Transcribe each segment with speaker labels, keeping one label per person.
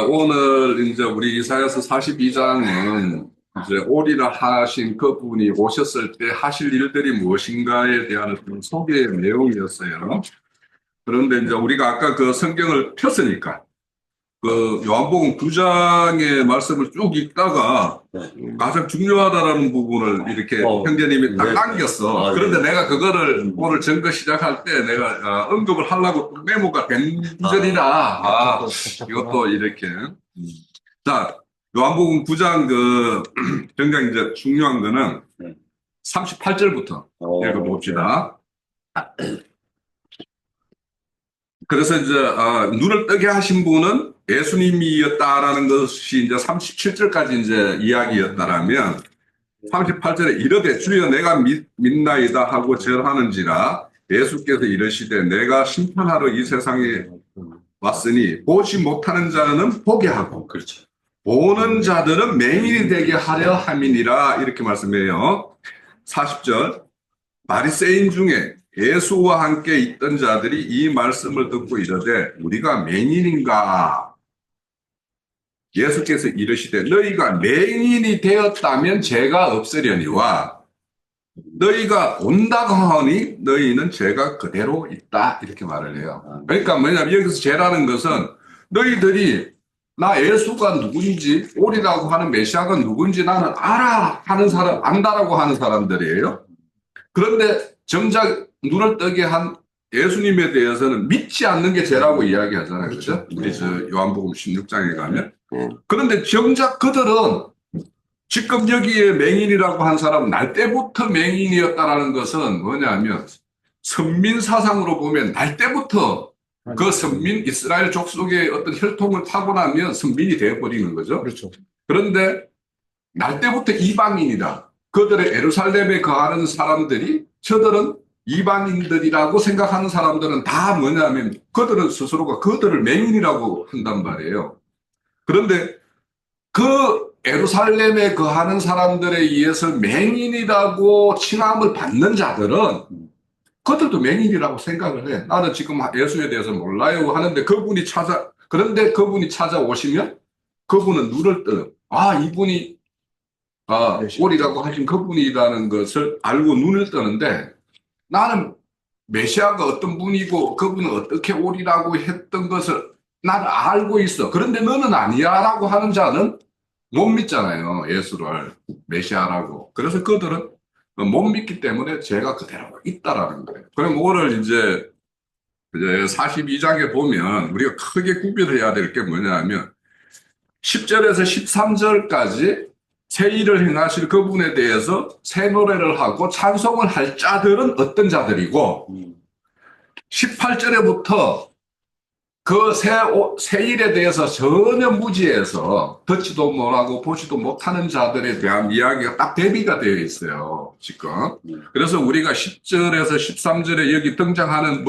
Speaker 1: 오늘 이제 우리 이사야서 42장은 이제 오리라 하신 그분이 오셨을 때 하실 일들이 무엇인가에 대한 어떤 소개의 내용이었어요. 그런데 이제 우리가 아까 그 성경을 폈으니까 그 요한복음 9장의 말씀을 쭉 읽다가
Speaker 2: 네.
Speaker 1: 가장 중요하다라는 부분을 이렇게 형제님이 딱
Speaker 2: 네.
Speaker 1: 남겼어.
Speaker 2: 아,
Speaker 1: 그런데
Speaker 2: 네.
Speaker 1: 내가 그거를 오늘 전거 시작할 때 내가 언급을 하려고 메모가 된 구절이라 이것도 이렇게. 자, 요한복음 9장 굉장히 이제 중요한 거는
Speaker 2: 네.
Speaker 1: 38절부터 읽어봅시다. 그래서 이제 눈을 뜨게 하신 분은 예수님이었다라는 것이 이제 37절까지 이제 이야기였다라면 38절에 이르되 주여 내가 믿나이다 하고 절하는지라 예수께서 이르시되 내가 심판하러 이 세상에 왔으니 보지 못하는 자는 보게 하고
Speaker 2: 그렇죠.
Speaker 1: 보는 자들은 맹인이 되게 하려 함이니라 이렇게 말씀해요. 40절 바리새인 중에 예수와 함께 있던 자들이 이 말씀을 듣고 이르되 우리가 맹인인가? 예수께서 이르시되 너희가 맹인이 되었다면 죄가 없으려니와 너희가 온다고 하니 너희는 죄가 그대로 있다 이렇게 말을 해요. 그러니까 뭐냐면 여기서 죄라는 것은 너희들이 나 예수가 누군지 오리라고 하는 메시아가 누군지 나는 알아 하는 사람 안다라고 하는 사람들이에요. 그런데 정작 눈을 뜨게 한 예수님에 대해서는 믿지 않는 게 죄라고 이야기하잖아요. 그렇죠? 우리 저 요한복음 16장에 가면. 그런데 정작 그들은 지금 여기에 맹인이라고 한 사람은 날 때부터 맹인이었다라는 것은 뭐냐면 선민 사상으로 보면 날 때부터 그 선민 이스라엘 족속의 어떤 혈통을 타고나면 선민이 되어버리는 거죠.
Speaker 3: 그렇죠.
Speaker 1: 그런데 날 때부터 이방인이다. 그들의 예루살렘에 거하는 사람들이 저들은 이방인들이라고 생각하는 사람들은 다 뭐냐면 그들은 스스로가 그들을 맹인이라고 한단 말이에요. 그런데 그 예루살렘에 거하는 사람들에 의해서 맹인이라고 칭함을 받는 자들은 그들도 맹인이라고 생각을 해. 나는 지금 예수에 대해서 몰라요 하는데 그런데 그분이 찾아오시면 그분은 눈을 떠요. 이분이 오리라고 하신 그분이라는 것을 알고 눈을 뜨는데 나는 메시아가 어떤 분이고 그분은 어떻게 오리라고 했던 것을 나는 알고 있어. 그런데 너는 아니야 라고 하는 자는 못 믿잖아요. 예수를 메시아라고. 그래서 그들은 못 믿기 때문에 죄가 그대로 있다라는 거예요. 그럼 오늘 이제 42장에 보면 우리가 크게 구별해야 될 게 뭐냐면 10절에서 13절까지 새 일을 행하실 그분에 대해서 새 노래를 하고 찬송을 할 자들은 어떤 자들이고 18절에부터 그 새 일에 대해서 전혀 무지해서 듣지도 못하고 보지도 못하는 자들에 대한 이야기가 딱 대비가 되어 있어요. 지금. 그래서 우리가 10절에서 13절에 여기 등장하는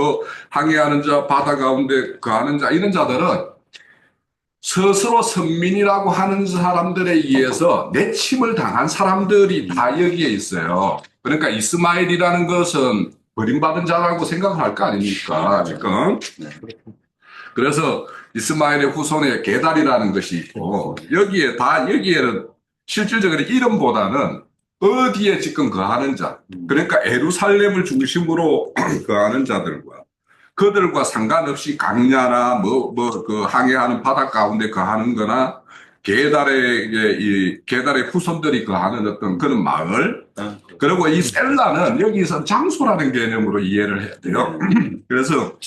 Speaker 1: 항해하는 자, 바다 가운데 거하는 자 이런 자들은 스스로 선민이라고 하는 사람들에 의해서 내침을 당한 사람들이 다 여기에 있어요. 그러니까 이스마엘이라는 것은 버림받은 자라고 생각할 거 아닙니까, 지금. 그래서 이스마엘의 후손에 게달이라는 것이 있고, 여기에는 실질적으로 이름보다는 어디에 지금 거하는 자, 그러니까 예루살렘을 중심으로 거하는 자들과 그들과 상관없이 강야나 그 항해하는 바다 가운데 거하는 거나 게달의 후손들이 거하는 어떤 그런 마을. 그리고 이 셀라는 여기서 장소라는 개념으로 이해를 해야 돼요. 그래서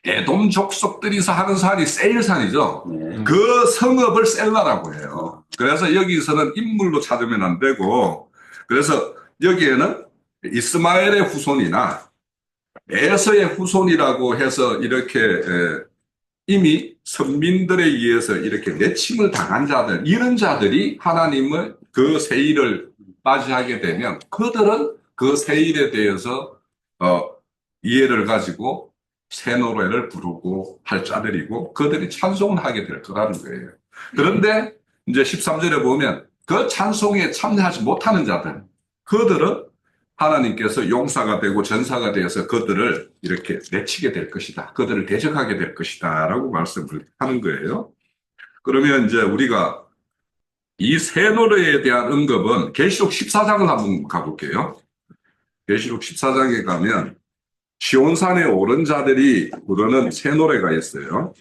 Speaker 1: 에돔 족속들이서 하는 산이 세일산이죠. 그 성읍을 셀라라고 해요. 그래서 여기서는 인물로 찾으면 안 되고, 그래서 여기에는 이스마엘의 후손이나 에서의 후손이라고 해서 이렇게 이미 선민들에 의해서 이렇게 내침을 당한 자들, 이런 자들이 하나님의 그 세일을 맞이하게 되면 그들은 그 세일에 대해서 이해를 가지고 새 노래를 부르고 할 자들이고 그들이 찬송을 하게 될 거라는 거예요. 그런데 이제 13절에 보면 그 찬송에 참여하지 못하는 자들, 그들은 하나님께서 용사가 되고 전사가 되어서 그들을 이렇게 내치게 될 것이다. 그들을 대적하게 될 것이다. 라고 말씀을 하는 거예요. 그러면 이제 우리가 이 새 노래에 대한 언급은 계시록 14장을 한번 가볼게요. 계시록 14장에 가면 시온산에 오른 자들이 부르는 새 노래가 있어요.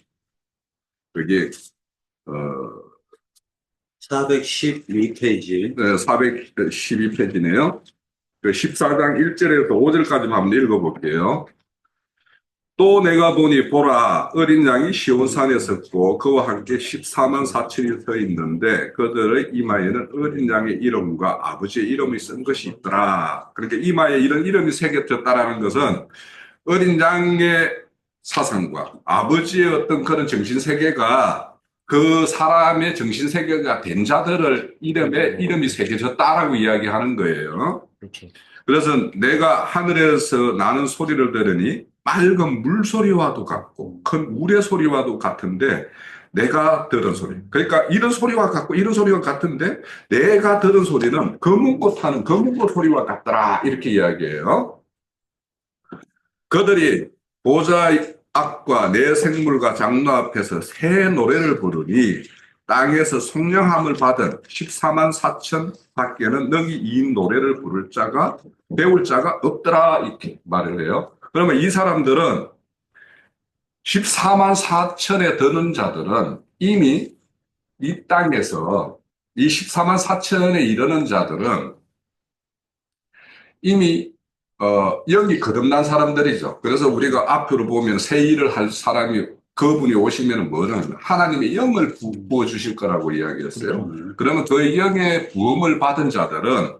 Speaker 1: 그게
Speaker 2: 412페이지.
Speaker 1: 412페이지네요. 그 14장 1절에서 5절까지 한번 읽어볼게요. 또 내가 보니 보라 어린 양이 시온산에 섰고 그와 함께 14만 4천이 서 있는데 그들의 이마에는 어린 양의 이름과 아버지의 이름이 쓴 것이 있더라. 그러니까 이마에 이런 이름이 새겨졌다라는 것은 어린 양의 사상과 아버지의 어떤 그런 정신세계가 그 사람의 정신세계가 된 자들을 이름이 새겨졌다라고 이야기하는 거예요.
Speaker 2: 그렇죠.
Speaker 1: 그래서 내가 하늘에서 나는 소리를 들으니 맑은 물소리와도 같고 큰 우레 소리와도 같은데 내가 들은 소리. 그러니까 이런 소리와 같고 이런 소리와 같은데 내가 들은 소리는 검은꽃 하는 검은꽃 소리와 같더라. 이렇게 이야기해요. 그들이 보좌 앞과 내 생물과 장로 앞에서 새 노래를 부르니 땅에서 속량함을 받은 14만 4천 밖에는 능히 이 노래를 부를 자가 배울 자가 없더라 이렇게 말을 해요. 그러면 이 사람들은 14만 4천에 드는 자들은 이미 이 땅에서 이 14만 4천에 이르는 자들은 이미 영이 거듭난 사람들이죠. 그래서 우리가 앞으로 보면 새 일을 할 사람이 그분이 오시면 뭐는 하나님의 영을 부어 주실 거라고 이야기했어요. 그러면 그 영의 부음을 받은 자들은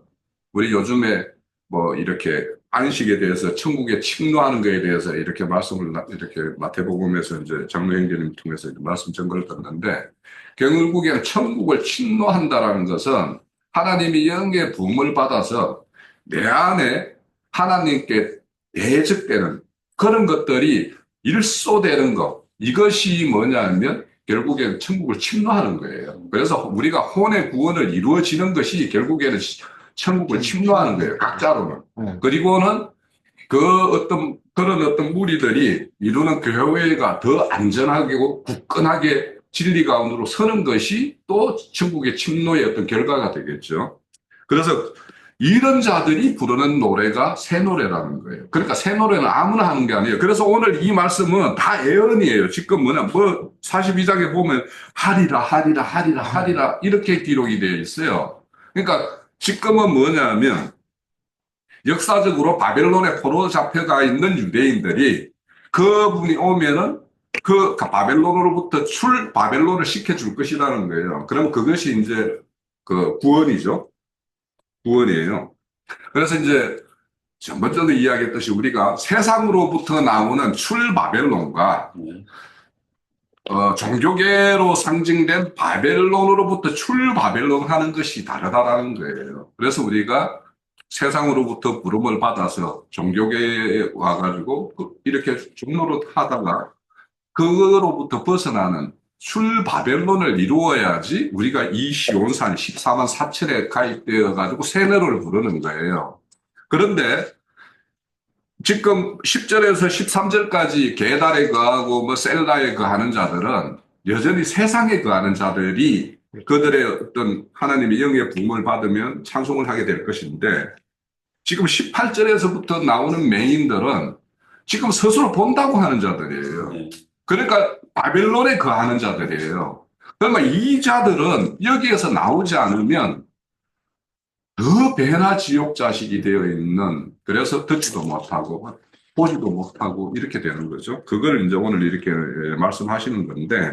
Speaker 1: 우리 요즘에 뭐 이렇게 안식에 대해서 천국에 침노하는 것에 대해서 이렇게 말씀을 이렇게 마태복음에서 이제 장로 형제님 통해서 말씀 전거를 듣는데 결국에는 천국을 침노한다라는 것은 하나님이 영의 부음을 받아서 내 안에 하나님께 대적되는 그런 것들이 일소되는 것. 이것이 뭐냐면 결국에는 천국을 침노하는 거예요. 그래서 우리가 혼의 구원을 이루어지는 것이 결국에는 천국을 침노하는 거예요. 각자로는. 그리고는 그런 어떤 무리들이 이루는 교회가 더 안전하고 굳건하게 진리 가운데로 서는 것이 또 천국의 침노의 어떤 결과가 되겠죠. 그래서 이런 자들이 부르는 노래가 새 노래라는 거예요. 그러니까 새 노래는 아무나 하는 게 아니에요. 그래서 오늘 이 말씀은 다 예언이에요. 지금 뭐 42장에 보면 하리라 하리라 하리라 하리라 이렇게 기록이 되어 있어요. 그러니까 지금은 뭐냐면 역사적으로 바벨론에 포로 잡혀가 있는 유대인들이 그분이 오면은 그 바벨론으로부터 바벨론을 시켜줄 것이라는 거예요. 그럼 그것이 이제 그 구원이죠. 구원이에요. 그래서 이제 먼저도 이야기했듯이 우리가 세상으로부터 나오는 바벨론과 종교계로 상징된 바벨론으로부터 바벨론 하는 것이 다르다라는 거예요. 그래서 우리가 세상으로부터 부름을 받아서 종교계에 와가지고 이렇게 종로로 하다가 그거로부터 벗어나는 바벨론을 이루어야지 우리가 이 시온산 14만 4천에 가입되어 가지고 세뇌를 부르는 거예요. 그런데 지금 10절에서 13절까지 게달에 거하고 뭐 셀라에 거하는 자들은 여전히 세상에 거하는 자들이 그들의 어떤 하나님의 영의 부음을 받으면 찬송을 하게 될 것인데 지금 18절에서부터 나오는 맹인들은 지금 스스로 본다고 하는 자들이에요. 그러니까 바벨론에 거하는 자들이에요. 그러니까 이 자들은 여기에서 나오지 않으면 더 배나 지옥 자식이 되어 있는, 그래서 듣지도 못하고 보지도 못하고 이렇게 되는 거죠. 그걸 이제 오늘 이렇게 말씀하시는 건데,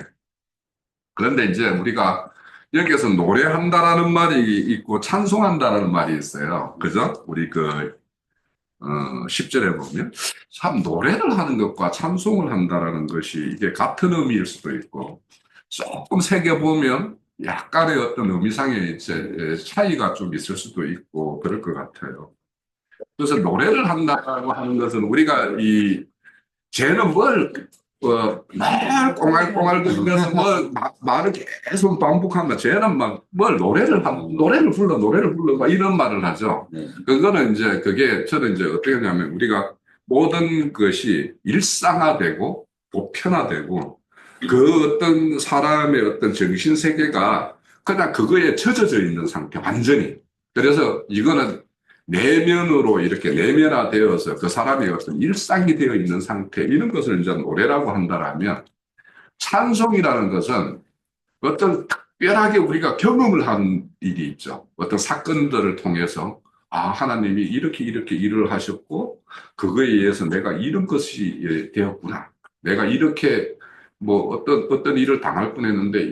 Speaker 1: 그런데 이제 우리가 여기에서 노래한다라는 말이 있고 찬송한다라는 말이 있어요. 그죠? 우리 10절에 보면 참 노래를 하는 것과 찬송을 한다라는 것이 이게 같은 의미일 수도 있고 조금 새겨보면 약간의 어떤 의미상의 이제 차이가 좀 있을 수도 있고 그럴 것 같아요. 그래서 노래를 한다고 하는 것은 우리가 이 죄는 뭘 말 꽁알꽁알 거리면서 말을 계속 반복한다. 쟤는 막 뭘 노래를 불러 막 이런 말을 하죠.
Speaker 2: 네.
Speaker 1: 그거는 이제 그게 저는 이제 어떻게 하냐면 우리가 모든 것이 일상화되고 보편화되고 그 어떤 사람의 어떤 정신 세계가 그냥 그거에 젖어져 있는 상태, 완전히. 그래서 이거는 내면으로 이렇게 내면화되어서 그 사람의 어떤 일상이 되어 있는 상태, 이런 것을 이제 노래라고 한다라면, 찬송이라는 것은 어떤 특별하게 우리가 경험을 한 일이 있죠. 어떤 사건들을 통해서, 아, 하나님이 이렇게 일을 하셨고, 그거에 의해서 내가 이런 것이 되었구나. 내가 이렇게 어떤 일을 당할 뻔했는데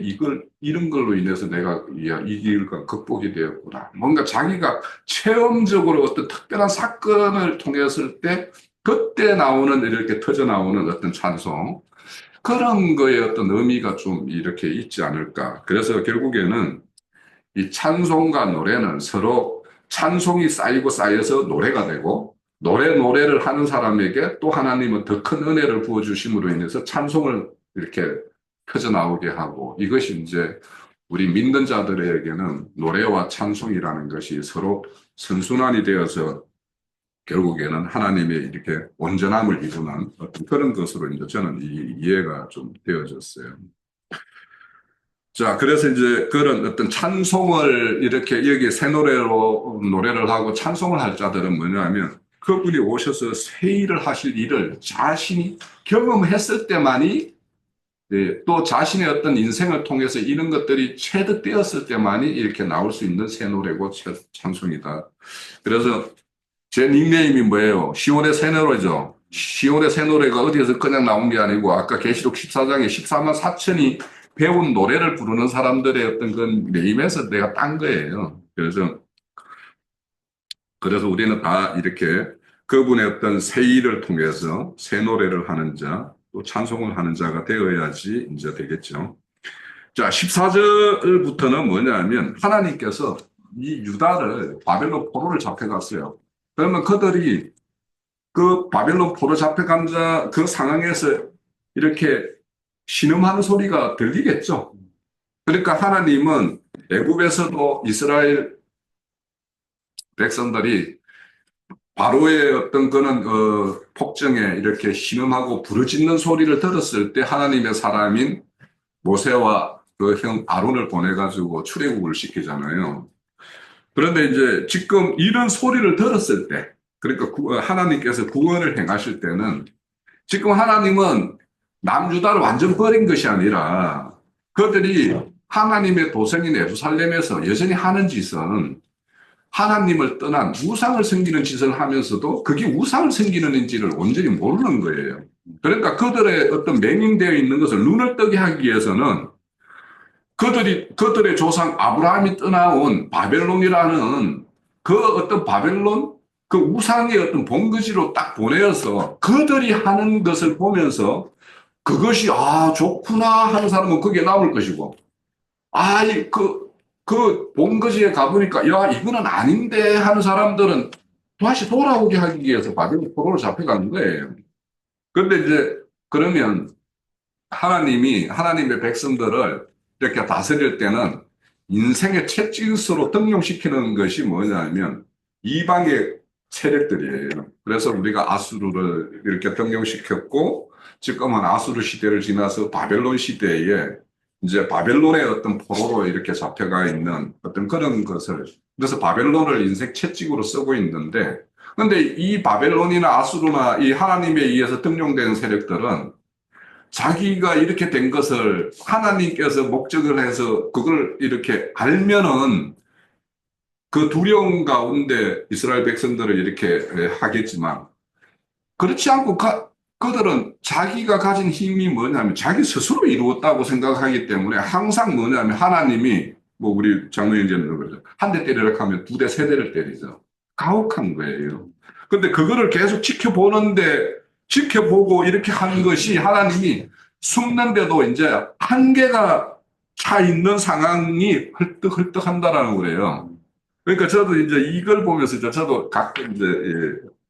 Speaker 1: 이런 걸로 인해서 내가 이 길과 극복이 되었구나. 뭔가 자기가 체험적으로 어떤 특별한 사건을 통했을 때 그때 나오는 이렇게 터져 나오는 어떤 찬송, 그런 거에 어떤 의미가 좀 이렇게 있지 않을까. 그래서 결국에는 이 찬송과 노래는 서로 찬송이 쌓이고 쌓여서 노래가 되고, 노래를 하는 사람에게 또 하나님은 더 큰 은혜를 부어주심으로 인해서 찬송을 이렇게 펴져나오게 하고, 이것이 이제 우리 믿는 자들에게는 노래와 찬송이라는 것이 서로 선순환이 되어서 결국에는 하나님의 이렇게 온전함을 이루는 어떤 그런 것으로 이제 저는 이해가 좀 되어졌어요. 자, 그래서 이제 그런 어떤 찬송을 이렇게 여기 새 노래로 노래를 하고 찬송을 할 자들은 뭐냐면, 그분이 오셔서 새 일을 하실 일을 자신이 경험했을 때만이, 또 자신의 어떤 인생을 통해서 이런 것들이 체득되었을 때만이 이렇게 나올 수 있는 새 노래고 찬송이다. 그래서 제 닉네임이 뭐예요? 시온의 새 노래죠. 시온의 새 노래가 어디에서 그냥 나온 게 아니고, 아까 계시록 14장에 14만 4천이 배운 노래를 부르는 사람들의 어떤 그 네임에서 내가 딴 거예요. 그래서 우리는 다 이렇게 그분의 어떤 새 일을 통해서 새 노래를 하는 자, 또 찬송을 하는 자가 되어야지 이제 되겠죠. 자, 14절부터는 뭐냐면 하나님께서 이 유다를 바벨론 포로를 잡혀갔어요. 그러면 그들이 그 바벨론 포로 잡혀간 자 그 상황에서 이렇게 신음하는 소리가 들리겠죠. 그러니까 하나님은 애굽에서도 이스라엘 백성들이 바로의 어떤 그는 폭정에 이렇게 신음하고 부르짖는 소리를 들었을 때 하나님의 사람인 모세와 그 형 아론을 보내가지고 출애굽을 시키잖아요. 그런데 이제 지금 이런 소리를 들었을 때, 그러니까 하나님께서 구원을 행하실 때는 지금 하나님은 남유다를 완전 버린 것이 아니라 그들이 하나님의 도성인 예루살렘에서 여전히 하는 짓은 하나님을 떠난 우상을 섬기는 짓을 하면서도 그게 우상을 섬기는지를 온전히 모르는 거예요. 그러니까 그들의 어떤 맹인되어 있는 것을 눈을 뜨게 하기 위해서는 그들의 조상 아브라함이 떠나온 바벨론이라는 그 어떤 바벨론 그 우상의 어떤 본거지로 딱 보내어서 그들이 하는 것을 보면서 그것이 좋구나 하는 사람은 그게 남을 것이고, 그 본거지에 가보니까 야 이거는 아닌데 하는 사람들은 다시 돌아오게 하기 위해서 바벨론 포로로 잡혀가는 거예요. 그런데 이제 그러면 하나님이 하나님의 백성들을 이렇게 다스릴 때는 인생의 채찍으로 등용시키는 것이 뭐냐면 이방의 세력들이에요. 그래서 우리가 아수르를 이렇게 등용시켰고, 지금은 아수르 시대를 지나서 바벨론 시대에 이제 바벨론의 어떤 포로로 이렇게 잡혀가 있는 어떤 그런 것을, 그래서 바벨론을 인생 채찍으로 쓰고 있는데, 근데 이 바벨론이나 아수르나 이 하나님에 의해서 등용된 세력들은 자기가 이렇게 된 것을 하나님께서 목적을 해서 그걸 이렇게 알면은 그 두려움 가운데 이스라엘 백성들을 이렇게 하겠지만, 그렇지 않고 그들은 자기가 가진 힘이 뭐냐면 자기 스스로 이루었다고 생각하기 때문에 항상 뭐냐면 하나님이 우리 장로님께는 그러죠. 한 대 때리라 하면 두 대, 세 대를 때리죠. 가혹한 거예요. 근데 그거를 계속 지켜보고 이렇게 하는 것이 하나님이 숨는데도 이제 한계가 차 있는 상황이 헐떡헐떡한다라는 거예요. 그러니까 저도 이제 이걸 보면서 저도 가끔 이제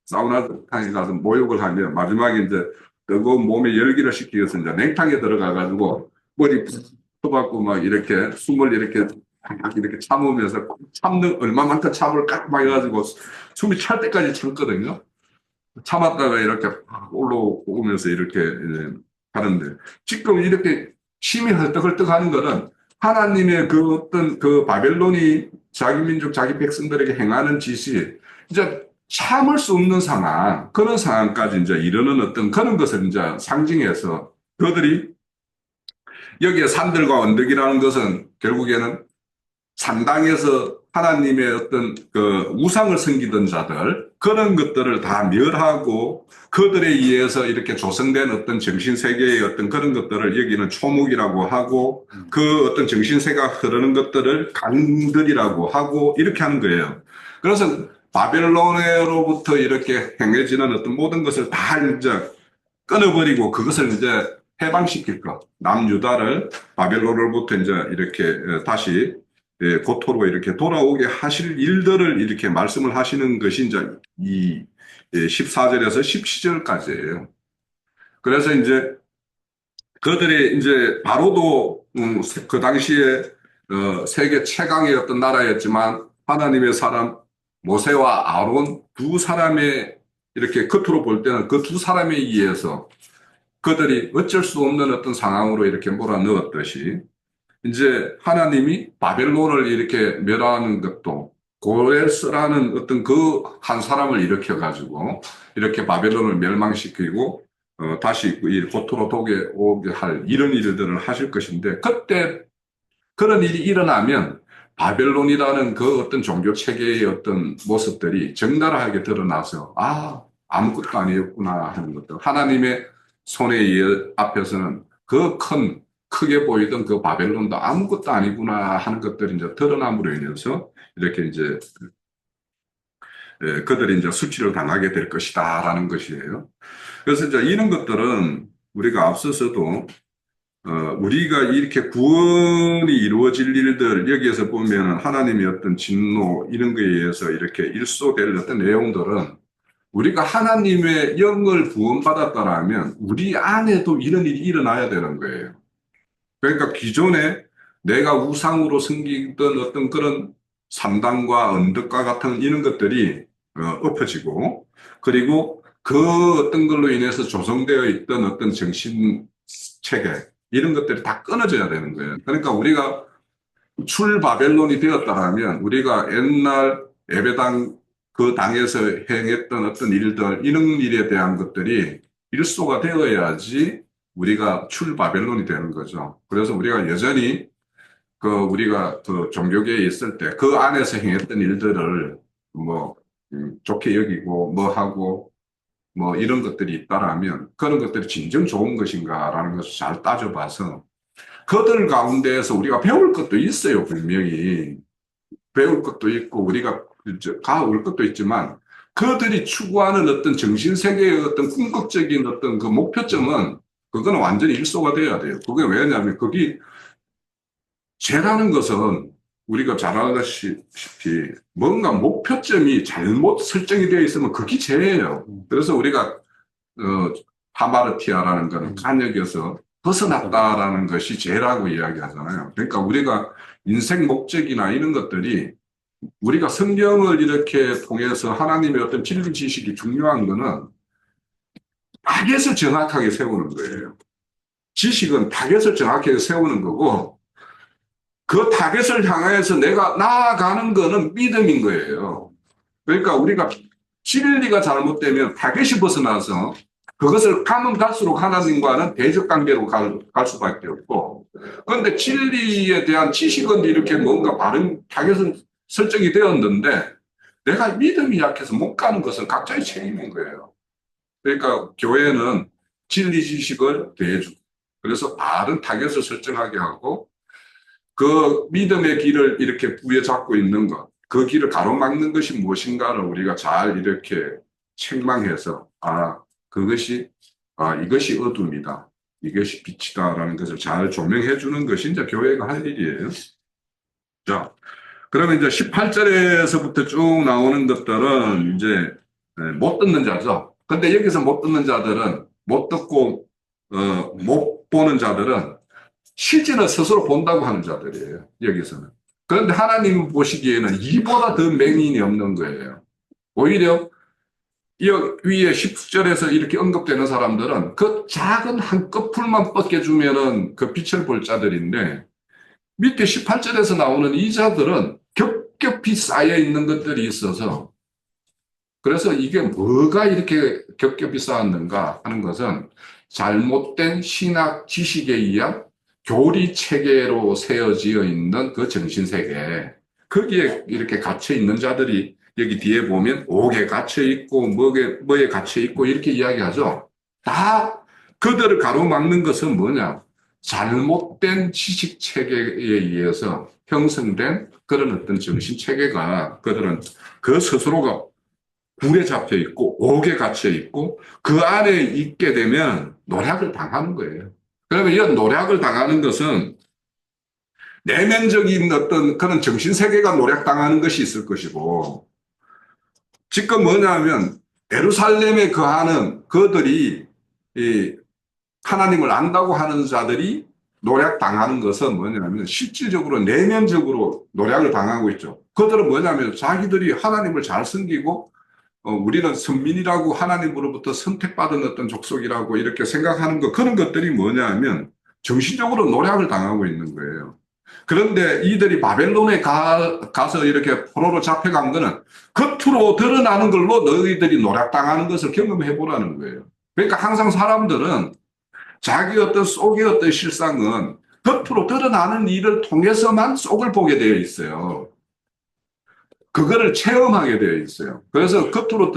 Speaker 1: 사우나탕에 가서 모욕을 하면 마지막에 이제 뜨거운 몸에 열기를 식히기 위해서 이제 냉탕에 들어가가지고 머리 푹 막 이렇게 숨을 이렇게 막 이렇게 참으면서 참는 얼마만큼 참을 깍막 해가지고 숨이 찰 때까지 참거든요. 참았다가 이렇게 올라오면서 이렇게 하는데 지금 이렇게 심이 헐떡헐떡 하는 거는 하나님의 그 어떤 그 바벨론이 자기 민족, 자기 백성들에게 행하는 짓이 이제 참을 수 없는 상황, 그런 상황까지 이제 이르는 어떤 그런 것을 이제 상징해서 그들이 여기에 산들과 언덕이라는 것은 결국에는 산당에서 하나님의 어떤 그 우상을 섬기던 자들, 그런 것들을 다 멸하고 그들에 의해서 이렇게 조성된 어떤 정신세계의 어떤 그런 것들을 여기는 초목이라고 하고 그 어떤 정신세계가 흐르는 것들을 강들이라고 하고 이렇게 하는 거예요. 그래서 바벨론으로부터 이렇게 행해지는 어떤 모든 것을 다 이제 끊어버리고 그것을 이제 해방시킬 것. 남유다를 바벨론으로부터 이제 이렇게 다시 고토로 이렇게 돌아오게 하실 일들을 이렇게 말씀을 하시는 것이 이제 이 14절에서 17절까지예요. 그래서 이제 그들이 이제 바로도 그 당시에 세계 최강의 어떤 나라였지만 하나님의 사람 모세와 아론 두 사람의 이렇게 겉으로 볼 때는 그 두 사람에 의해서 그들이 어쩔 수 없는 어떤 상황으로 이렇게 몰아넣었듯이 이제 하나님이 바벨론을 이렇게 멸하는 것도 고레스라는 어떤 그 한 사람을 일으켜가지고 이렇게 바벨론을 멸망시키고 다시 이 고토로 오게 할 이런 일들을 하실 것인데 그때 그런 일이 일어나면 바벨론이라는 그 어떤 종교 체계의 어떤 모습들이 적나라하게 드러나서 아무것도 아니었구나 하는 것들. 하나님의 손에 앞에서는 그 크게 보이던 그 바벨론도 아무것도 아니구나 하는 것들이 이제 드러남으로 인해서 이렇게 이제 그들이 이제 수치를 당하게 될 것이다라는 것이에요. 그래서 이제 이런 것들은 우리가 앞서서도 우리가 이렇게 구원이 이루어질 일들 여기에서 보면 하나님의 어떤 진노 이런 거에 의해서 이렇게 일소될 어떤 내용들은 우리가 하나님의 영을 구원받았다라면 우리 안에도 이런 일이 일어나야 되는 거예요. 그러니까 기존에 내가 우상으로 섬기던 어떤 그런 산당과 언덕과 같은 이런 것들이 엎어지고 그리고 그 어떤 걸로 인해서 조성되어 있던 어떤 정신 체계 이런 것들이 다 끊어져야 되는 거예요. 그러니까 우리가 출바벨론이 되었다면 우리가 옛날 예배당 그 당에서 행했던 어떤 일들 이런 일에 대한 것들이 일소가 되어야지 우리가 출바벨론이 되는 거죠. 그래서 우리가 여전히 우리가 그 종교계에 있을 때 그 안에서 행했던 일들을 뭐 좋게 여기고 뭐 하고 뭐 이런 것들이 있다라면 그런 것들이 진정 좋은 것인가라는 것을 잘 따져봐서 그들 가운데에서 우리가 배울 것도 있어요. 분명히 배울 것도 있고 우리가 가올 것도 있지만 그들이 추구하는 어떤 정신세계의 어떤 궁극적인 어떤 그 목표점은 그거는 완전히 일소가 돼야 돼요. 그게 왜냐하면 거기 죄라는 것은 우리가 잘 알다시피 뭔가 목표점이 잘못 설정이 되어 있으면 그게 죄예요. 그래서 우리가 하마르티아라는 것은 간역에서 벗어났다라는 것이 죄라고 이야기하잖아요. 그러니까 우리가 인생 목적이나 이런 것들이 우리가 성경을 이렇게 통해서 하나님의 어떤 진리 지식이 중요한 거는 타겟을 정확하게 세우는 거예요. 지식은 타겟을 정확하게 세우는 거고 그 타겟을 향해서 내가 나아가는 거는 믿음인 거예요. 그러니까 우리가 진리가 잘못되면 타겟이 벗어나서 그것을 가면 갈수록 하나님과는 대적 관계로 갈 수밖에 없고 그런데 진리에 대한 지식은 이렇게 뭔가 바른 타겟은 설정이 되었는데 내가 믿음이 약해서 못 가는 것은 각자의 책임인 거예요. 그러니까 교회는 진리 지식을 대해주고 그래서 바른 타겟을 설정하게 하고 그 믿음의 길을 이렇게 부여잡고 있는 것, 그 길을 가로막는 것이 무엇인가를 우리가 잘 이렇게 책망해서 그것이 이것이 어둠이다. 이것이 빛이다라는 것을 잘 조명해 주는 것이 이제 교회가 할 일이에요. 자, 그러면 이제 18절에서부터 쭉 나오는 것들은 이제 못 듣는 자죠. 근데 여기서 못 듣는 자들은 못 듣고 못 보는 자들은 실제는 스스로 본다고 하는 자들이에요. 여기서는. 그런데 하나님 보시기에는 이보다 더 맹인이 없는 거예요. 오히려 이 위에 10절에서 이렇게 언급되는 사람들은 그 작은 한 꺼풀만 벗겨주면은 그 빛을 볼 자들인데, 밑에 18절에서 나오는 이 자들은 겹겹이 쌓여 있는 것들이 있어서, 그래서 이게 뭐가 이렇게 겹겹이 쌓았는가 하는 것은 잘못된 신학 지식에 의한 교리 체계로 세워지어 있는 그 정신세계, 거기에 이렇게 갇혀 있는 자들이 여기 뒤에 보면 옥에 갇혀 있고 뭐에 갇혀 있고 이렇게 이야기하죠. 다 그들을 가로막는 것은 뭐냐? 잘못된 지식 체계에 의해서 형성된 그런 어떤 정신 체계가, 그들은 그 스스로가 굴에 잡혀 있고 옥에 갇혀 있고 그 안에 있게 되면 노략을 당하는 거예요. 그러면 이 노략을 당하는 것은 내면적인 어떤 그런 정신세계가 노략당하는 것이 있을 것이고, 지금 뭐냐면 예루살렘에 거하는 그들이 이 하나님을 안다고 하는 자들이 노략당하는 것은 뭐냐면 실질적으로 내면적으로 노략을 당하고 있죠. 그들은 뭐냐면 자기들이 하나님을 잘 섬기고 우리는 선민이라고 하나님으로부터 선택받은 어떤 족속이라고 이렇게 생각하는 것, 그런 것들이 뭐냐면 정신적으로 노략을 당하고 있는 거예요. 그런데 이들이 바벨론에 가서 이렇게 포로로 잡혀간 거는 겉으로 드러나는 걸로 너희들이 노략당하는 것을 경험해 보라는 거예요. 그러니까 항상 사람들은 자기 어떤 속의 어떤 실상은 겉으로 드러나는 일을 통해서만 속을 보게 되어 있어요. 그거를 체험하게 되어 있어요. 그래서 겉으로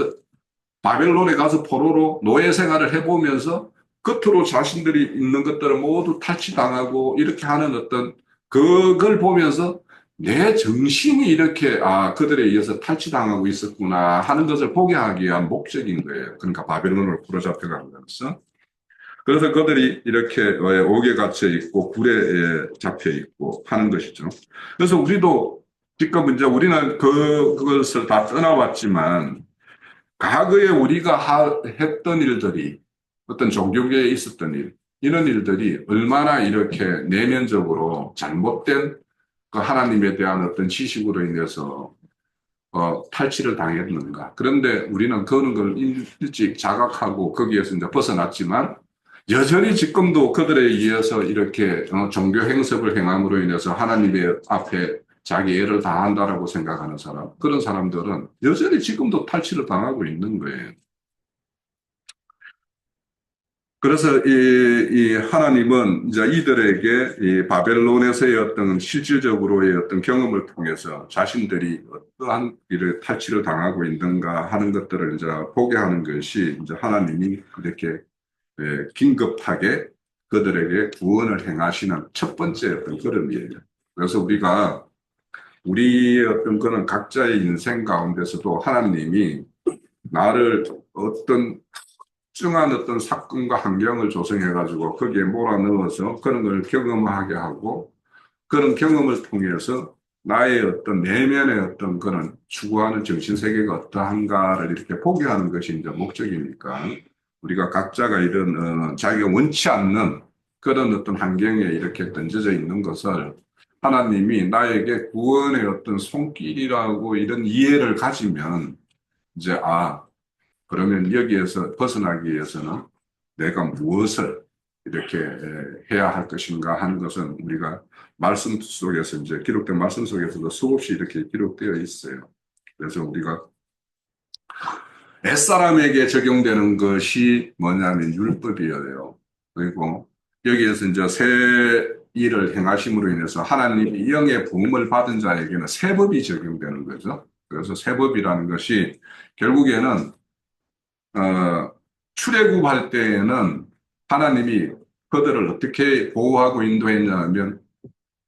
Speaker 1: 바벨론에 가서 포로로 노예 생활을 해보면서 겉으로 자신들이 있는 것들을 모두 탈취당하고 이렇게 하는 어떤 그걸 보면서 내 정신이 이렇게 그들에 의해서 탈취당하고 있었구나 하는 것을 보게 하기 위한 목적인 거예요. 그러니까 바벨론으로 풀어잡혀간 것은. 그래서 그들이 이렇게 옥에 갇혀 있고 굴에 잡혀 있고 하는 것이죠. 그래서 우리도 지금 이제 우리는 그것을 다 떠나봤지만 과거에 우리가 했던 일들이, 어떤 종교계에 있었던 일, 이런 일들이 얼마나 이렇게 내면적으로 잘못된 그 하나님에 대한 어떤 지식으로 인해서 탈취를 당했는가. 그런데 우리는 그런 걸 일찍 자각하고 거기에서 이제 벗어났지만 여전히 지금도 그들에 의해서 이렇게 종교 행습을 행함으로 인해서 하나님의 앞에 자기 애를 다한다라고 생각하는 사람, 그런 사람들은 여전히 지금도 탈취를 당하고 있는 거예요. 그래서 이 하나님은 이제 이들에게 이 바벨론에서의 어떤 실질적으로의 어떤 경험을 통해서 자신들이 어떠한 일을 탈취를 당하고 있는가 하는 것들을 이제 보게 하는 것이 이제 하나님이 이렇게 긴급하게 그들에게 구원을 행하시는 첫 번째 어떤 걸음이에요. 그래서 우리가 우리의 어떤 그런 각자의 인생 가운데서도 하나님이 나를 어떤 특정한 어떤 사건과 환경을 조성해가지고 거기에 몰아넣어서 그런 걸 경험하게 하고, 그런 경험을 통해서 나의 어떤 내면의 어떤 그런 추구하는 정신세계가 어떠한가를 이렇게 보게 하는 것이 이제 목적이니까, 우리가 각자가 이런 자기가 원치 않는 그런 어떤 환경에 이렇게 던져져 있는 것을 하나님이 나에게 구원의 어떤 손길이라고 이런 이해를 가지면 이제 그러면 여기에서 벗어나기 위해서는 내가 무엇을 이렇게 해야 할 것인가 하는 것은 우리가 말씀 속에서 이제 기록된 말씀 속에서도 수없이 이렇게 기록되어 있어요. 그래서 우리가 옛사람에게 적용되는 것이 뭐냐면 율법이에요. 그리고 여기에서 이제 새 일을 행하심으로 인해서 하나님이 영의 부음을 받은 자에게는 새 법이 적용되는 거죠. 그래서 새 법이라는 것이 결국에는 출애굽할 때에는 하나님이 그들을 어떻게 보호하고 인도했냐면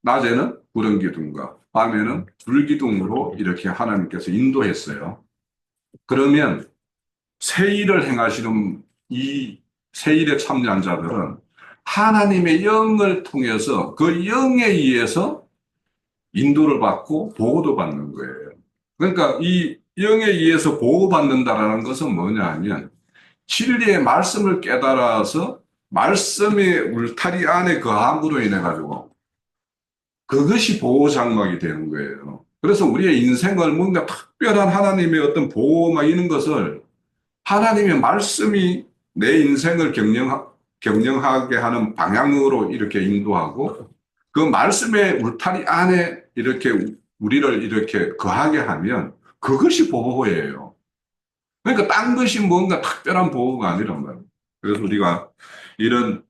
Speaker 1: 낮에는 구름 기둥과 밤에는 불 기둥으로 이렇게 하나님께서 인도했어요. 그러면 새 일을 행하시는 이 새 일에 참여한 자들은 하나님의 영을 통해서 그 영에 의해서 인도를 받고 보호도 받는 거예요. 그러니까 이 영에 의해서 보호받는다라는 것은 뭐냐 하면 진리의 말씀을 깨달아서 말씀의 울타리 안에 거함으로 인해 가지고 그것이 보호 장막이 되는 거예요. 그래서 우리의 인생을 뭔가 특별한 하나님의 어떤 보호막 이런 것을 하나님의 말씀이 내 인생을 경영하게 하는 방향으로 이렇게 인도하고 그 말씀의 울타리 안에 이렇게 우리를 이렇게 거하게 하면 그것이 보호예요. 그러니까 딴 것이 뭔가 특별한 보호가 아니란 말이에요. 그래서 우리가 이런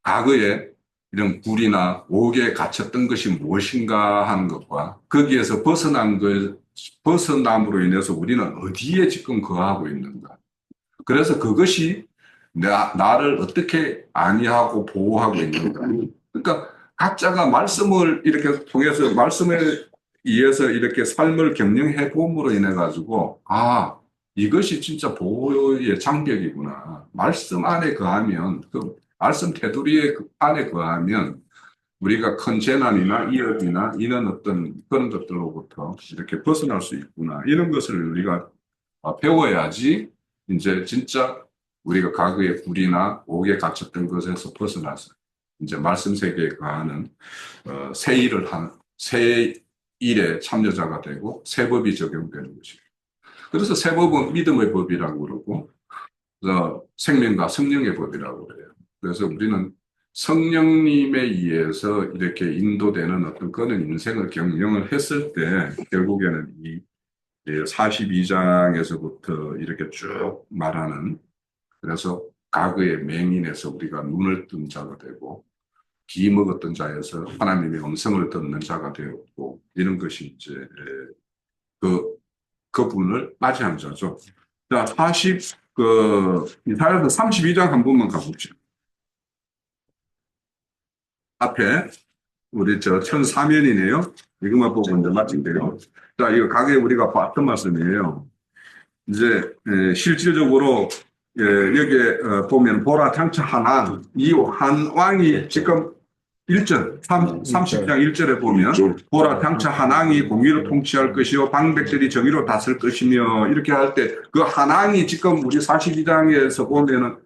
Speaker 1: 과거에 이런 굴이나 옥에 갇혔던 것이 무엇인가 하는 것과 거기에서 벗어남으로 인해서 우리는 어디에 지금 거하고 있는가. 그래서 그것이 나를 어떻게 안위하고 보호하고 있는가. 그러니까 각자가 말씀을 이렇게 통해서 말씀에 의해서 이렇게 삶을 경영해 봄으로 인해 가지고 이것이 진짜 보호의 장벽이구나. 말씀 안에 거하면 그 말씀 테두리 안에 거하면 우리가 큰 재난이나 위협이나 이런 어떤 그런 것들로부터 이렇게 벗어날 수 있구나. 이런 것을 우리가 배워야지 이제 진짜 우리가 과거의 굴이나 옥에 갇혔던 것에서 벗어나서 이제 말씀 세계에 거하는 새 일에 참여자가 되고 새 법이 적용되는 것입니다. 그래서 새 법은 믿음의 법이라고 그러고 생명과 성령의 법이라고 그래요. 그래서 우리는 성령님에 의해서 이렇게 인도되는 어떤 그런 인생을 경영을 했을 때 결국에는 이 42장에서부터 이렇게 쭉 말하는 그래서 과거의 맹인에서 우리가 눈을 뜬 자가 되고 기 먹었던 자에서 하나님의 음성을 듣는 자가 되었고 이런 것이 이제 그분을 맞이한 자죠. 자, 이사야서 32장 한 번만 가봅시다. 앞에 우리 천사면이네요. 이것만 보고 이제 마칠게요. 자, 이거 가게 우리가 봤던 말씀이에요. 이제 실질적으로 여기에 보면 보라 장차 한왕, 이 한왕이 지금 1절, 30장 1절에 보면 보라 장차 한왕이 공의로 통치할 것이요 방백들이 정의로 다스릴 것이며 이렇게 할 때 그 한왕이 지금 우리 42장에서 보면은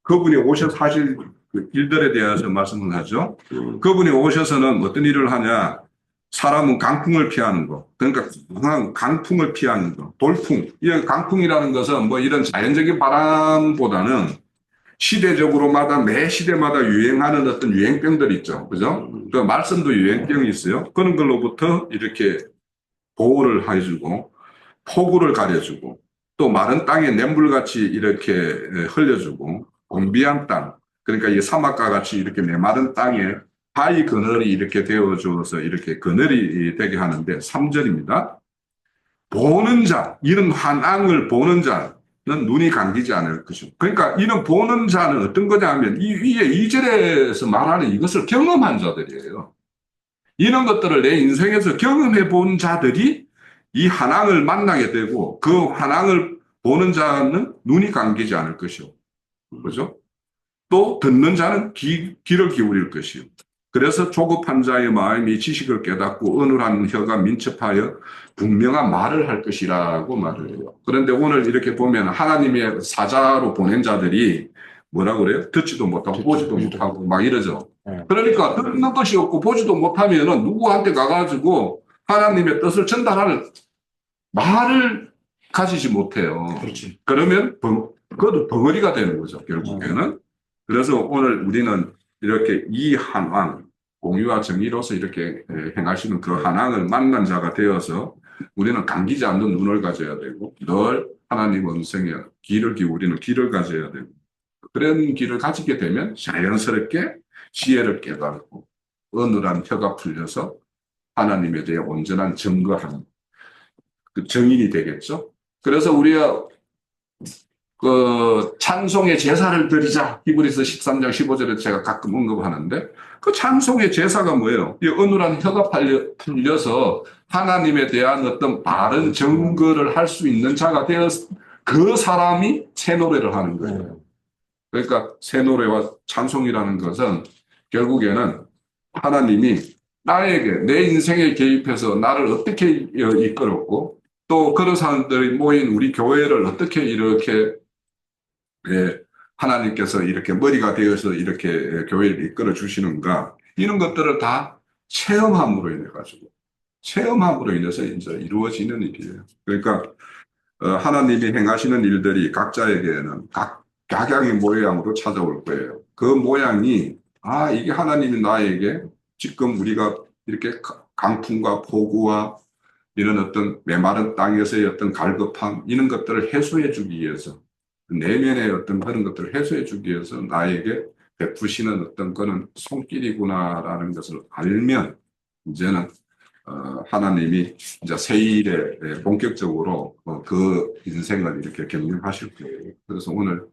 Speaker 1: 그분이 오셔서 하실 그 일들에 대해서 말씀을 하죠. 그분이 오셔서는 어떤 일을 하냐? 사람은 강풍을 피하는 거. 그러니까 강풍을 피하는 거. 돌풍. 이 강풍이라는 것은 뭐 이런 자연적인 바람보다는 시대적으로마다 매 시대마다 유행하는 어떤 유행병들 있죠. 그죠? 그 말씀도 유행병이 있어요. 그런 걸로부터 이렇게 보호를 해주고 폭우를 가려주고 또 마른 땅에 냇물같이 이렇게 흘려주고 곤비한 땅. 그러니까 이 사막과 같이 이렇게 메마른 땅에 바위 그늘이 이렇게 되어줘서 이렇게 그늘이 되게 하는데 3절입니다. 보는 자, 이런 환앙을 보는 자는 눈이 감기지 않을 것이고. 그러니까 이런 보는 자는 어떤 거냐 하면 이 위에 2절에서 말하는 이것을 경험한 자들이에요. 이런 것들을 내 인생에서 경험해 본 자들이 이 환앙을 만나게 되고 그 환앙을 보는 자는 눈이 감기지 않을 것이고. 그죠? 또 듣는 자는 귀를 기울일 것이요. 그래서 조급한 자의 마음이 지식을 깨닫고 어눌한 혀가 민첩하여 분명한 말을 할 것이라고 말을 해요. 그런데 오늘 이렇게 보면 하나님의 사자로 보낸 자들이 뭐라고 그래요? 듣지도 못하고 보지도 못하고 막 이러죠. 그러니까 듣는 것이 없고 보지도 못하면 누구한테 가가지고 하나님의 뜻을 전달할 말을 가지지 못해요. 그렇지. 그러면 그것도 벙어리가 되는 거죠, 결국에는. 그래서 오늘 우리는 이렇게 이 한왕, 공의와 정의로서 이렇게 행하시는 그 한왕을 만난 자가 되어서 우리는 감기지 않는 눈을 가져야 되고 늘 하나님 음성에 귀를 기울이는 귀를 가져야 되고 그런 귀를 가지게 되면 자연스럽게 지혜를 깨닫고 어눌한 혀가 풀려서 하나님에 대해 온전한 증거하는 그 증인이 되겠죠. 그래서 우리가 그 찬송의 제사를 드리자. 히브리서 13장 15절에 제가 가끔 언급하는데 그 찬송의 제사가 뭐예요? 이 어눌한 혀가 풀려서 하나님에 대한 어떤 바른 증거를 할 수 있는 자가 되어 그 사람이 새 노래를 하는 거예요. 그러니까 새 노래와 찬송이라는 것은 결국에는 하나님이 나에게 내 인생에 개입해서 나를 어떻게 이끌었고 또 그런 사람들이 모인 우리 교회를 어떻게 이렇게 예, 하나님께서 이렇게 머리가 되어서 이렇게 교회를 이끌어 주시는가 이런 것들을 다 체험함으로 인해 가지고 체험함으로 인해서 이제 이루어지는 일이에요. 그러니까 하나님이 행하시는 일들이 각자에게는 각양의 모양으로 찾아올 거예요. 그 모양이 이게 하나님이 나에게 지금 우리가 이렇게 강풍과 폭우와 이런 어떤 메마른 땅에서의 어떤 갈급함 이런 것들을 해소해 주기 위해서 내면의 어떤 그런 것들을 해소해 주기 위해서 나에게 베푸시는 어떤 그런 손길이구나라는 것을 알면 이제는 하나님이 이제 새 일에 본격적으로 그 인생을 이렇게 경영하실 거예요. 그래서 오늘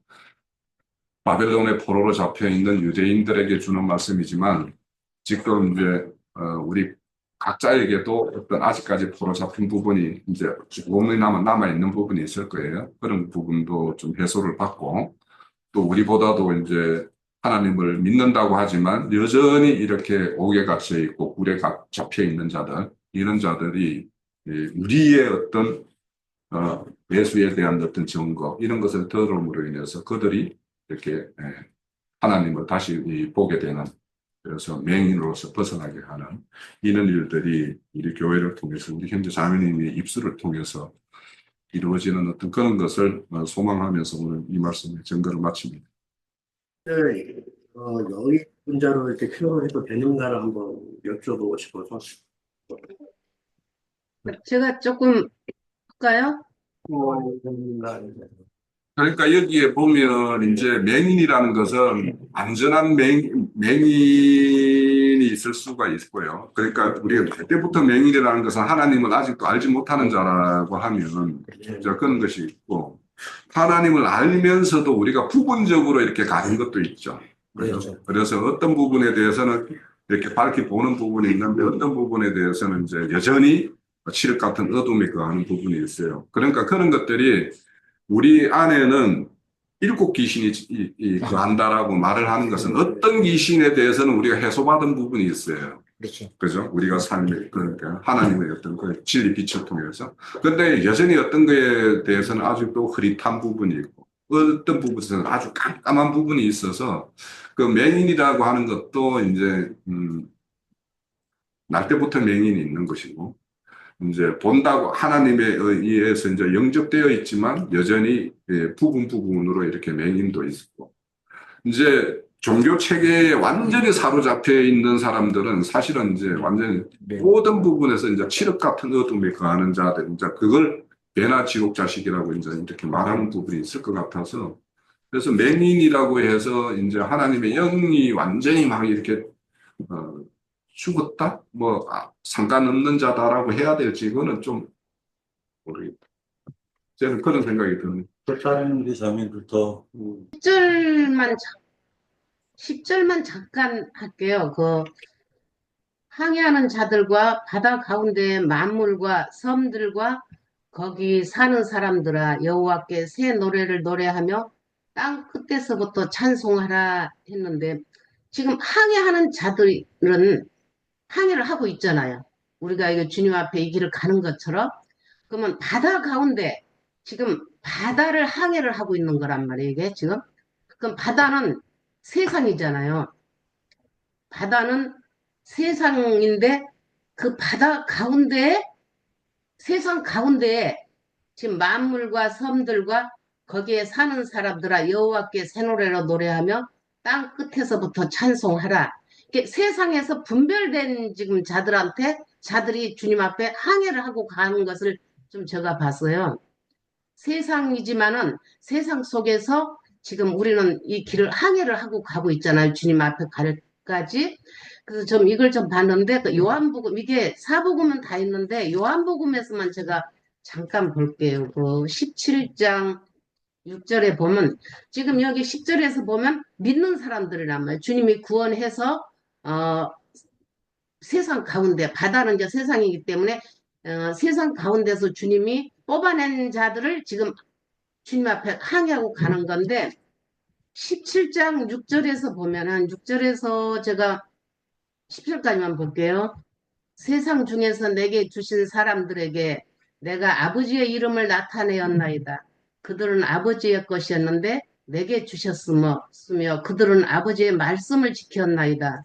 Speaker 1: 바벨론의 포로로 잡혀 있는 유대인들에게 주는 말씀이지만 지금 이제 우리 각자에게도 어떤 아직까지 포로 잡힌 부분이 이제 조금이나마 남아 있는 부분이 있을 거예요. 그런 부분도 좀 해소를 받고 또 우리보다도 이제 하나님을 믿는다고 하지만 여전히 이렇게 옥에 갇혀 있고 굴에 잡혀 있는 자들 이런 자들이 우리의 어떤 예수에 대한 어떤 증거 이런 것을 들음으로 인해서 그들이 이렇게 하나님을 다시 보게 되는 그래서 맹인으로서 벗어나게 하는 이런 일들이 우리 교회를 통해서 우리 현재 자매님의 입술을 통해서 이루어지는 어떤 그런 것을 소망하면서 오늘 이 말씀의 증거를 마칩니다.
Speaker 2: 네, 여기 분자로 이렇게 표현을 해도 되는가를 한번 여쭤보고 싶어서.
Speaker 3: 제가 조금 할까요?
Speaker 2: 되는가.
Speaker 1: 그러니까 여기에 보면 이제 맹인이라는 것은 안전한 맹인이 있을 수가 있고요. 그러니까 우리가 그때부터 맹인이라는 것은 하나님을 아직도 알지 못하는 자라고 하면 이제 그런 것이 있고 하나님을 알면서도 우리가 부분적으로 이렇게 가는 것도 있죠.
Speaker 2: 그렇죠.
Speaker 1: 그래서 어떤 부분에 대해서는 이렇게 밝히 보는 부분이 있는데 어떤 부분에 대해서는 이제 여전히 칠흑 같은 어둠에 거하는 부분이 있어요. 그러니까 그런 것들이 우리 안에는 일곱 귀신이 거한다라고 말을 하는 것은 어떤 귀신에 대해서는 우리가 해소받은 부분이 있어요.
Speaker 2: 그렇죠.
Speaker 1: 그죠? 우리가 삶에, 그러니까 하나님의 어떤 그 진리 빛을 통해서. 근데 여전히 어떤 거에 대해서는 아직도 흐릿한 부분이 있고, 어떤 부분에서는 아주 깜깜한 부분이 있어서, 그 맹인이라고 하는 것도 이제, 날 때부터 맹인이 있는 것이고, 이제 본다고 하나님에 의해서 이제 영접되어 있지만 여전히 부분으로 이렇게 맹인도 있고, 이제 종교 체계에 완전히 사로잡혀 있는 사람들은 사실은 이제 완전히 모든 부분에서 이제 칠흑 같은 어둠에 거하는 자들, 이제 그걸 배나 지옥 자식이라고 이제 이렇게 말하는 부분이 있을 것 같아서 그래서 맹인이라고 해서 이제 하나님의 영이 완전히 막 이렇게 어, 죽었다? 뭐 상관없는 자다라고 해야 될지 이거는 좀 모르겠다. 저는 그런 생각이 드는.
Speaker 2: 그렇다는 게 자매들도
Speaker 3: 10절만 잠깐 할게요. 항해하는 자들과 바다 가운데 만물과 섬들과 거기 사는 사람들아 여호와께 새 노래를 노래하며 땅 끝에서부터 찬송하라 했는데 지금 항해하는 자들은 항해를 하고 있잖아요. 우리가 이거 주님 앞에 이 길을 가는 것처럼 그러면 바다 가운데 지금 바다를 항해를 하고 있는 거란 말이에요. 이게 지금 그럼 바다는 세상이잖아요. 바다는 세상인데 그 바다 가운데에 세상 가운데에 지금 만물과 섬들과 거기에 사는 사람들아 여호와께 새 노래로 노래하며 땅 끝에서부터 찬송하라. 이게 세상에서 분별된 지금 자들이 주님 앞에 항해를 하고 가는 것을 좀 제가 봤어요. 세상이지만은 세상 속에서 지금 우리는 이 길을 항해를 하고 가고 있잖아요. 주님 앞에 갈까지. 그래서 좀 이걸 좀 봤는데 그 요한복음 이게 사복음은 다 있는데 요한복음에서만 제가 잠깐 볼게요. 그 17장 6절에 보면 지금 여기 10절에서 보면 믿는 사람들이란 말이에요. 주님이 구원해서 세상 가운데 바다는 이제 세상이기 때문에 세상 가운데서 주님이 뽑아낸 자들을 지금 주님 앞에 항해하고 가는 건데 17장 6절에서 보면은 6절에서 제가 10절까지만 볼게요. 세상 중에서 내게 주신 사람들에게 내가 아버지의 이름을 나타내었나이다. 그들은 아버지의 것이었는데 내게 주셨으며 그들은 아버지의 말씀을 지켰나이다.